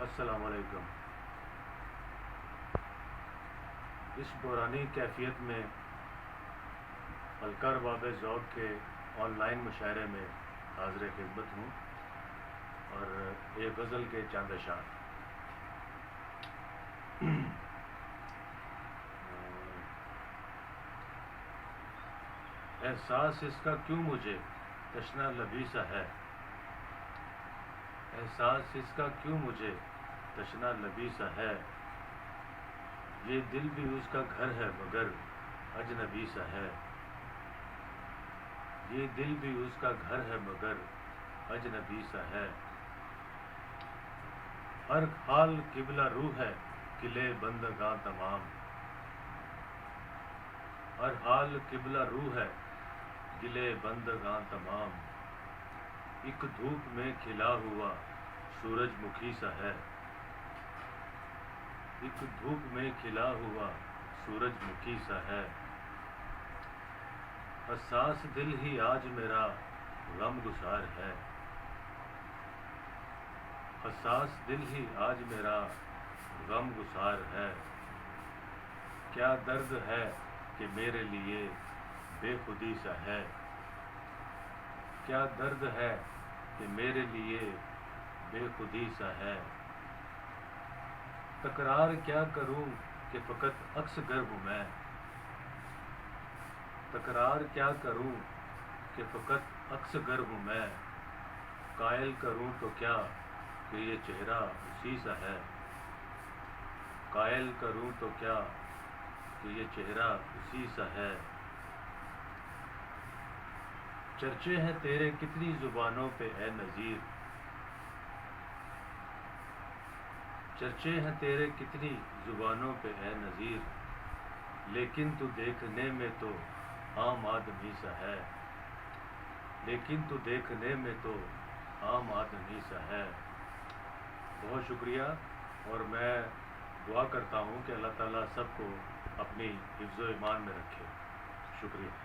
السلام علیکم۔ اس بحرانی کیفیت میں حلقہ ارباب ذوق کے آن لائن مشاعرے میں حاضر خدمت ہوں اور ایک غزل کے چند اشعار۔ احساس اس کا کیوں مجھے تشنا لبی سا ہے، احساس اس کا کیوں مجھے تشنا لبی سا ہے، یہ دل بھی اس کا گھر ہے مگر اجنبی سا ہے، یہ دل بھی اس کا گھر ہے مگر اجنبی سا ہے، ہر حال قبلہ روح ہے قلعے بندگاں تمام، ہر حال قبلہ روح ہے قلعے بندگاں تمام، ایک دھوپ میں کھلا ہوا سورج مکھی سا ہے، ایک دھوپ میں کھلا ہوا سورج مکھی سا ہے، حساس دل ہی آج میرا غم گسار ہے، حساس دل ہی آج میرا غم گسار ہے، کیا درد ہے کہ میرے لیے بے خودی سا ہے، کیا درد ہے کہ میرے لیے بے خودی سا ہے، تکرار کیا کروں کہ فقط عکس گر ہوں میں، تکرار کیا کروں کہ فقط عکس گر ہوں میں، قائل کروں تو کیا کہ یہ چہرہ اسی سا ہے، قائل کروں تو کیا کہ یہ چہرہ اسی سا ہے، چرچے ہیں تیرے کتنی زبانوں پہ اے نذیر، چرچے ہیں تیرے کتنی زبانوں پہ اے نذیر، لیکن تو دیکھنے میں تو عام آدمی سا ہے، لیکن تو دیکھنے میں تو عام آدمی سا ہے۔ بہت شکریہ، اور میں دعا کرتا ہوں کہ اللہ تعالیٰ سب کو اپنی حفظ و ایمان میں رکھے۔ شکریہ۔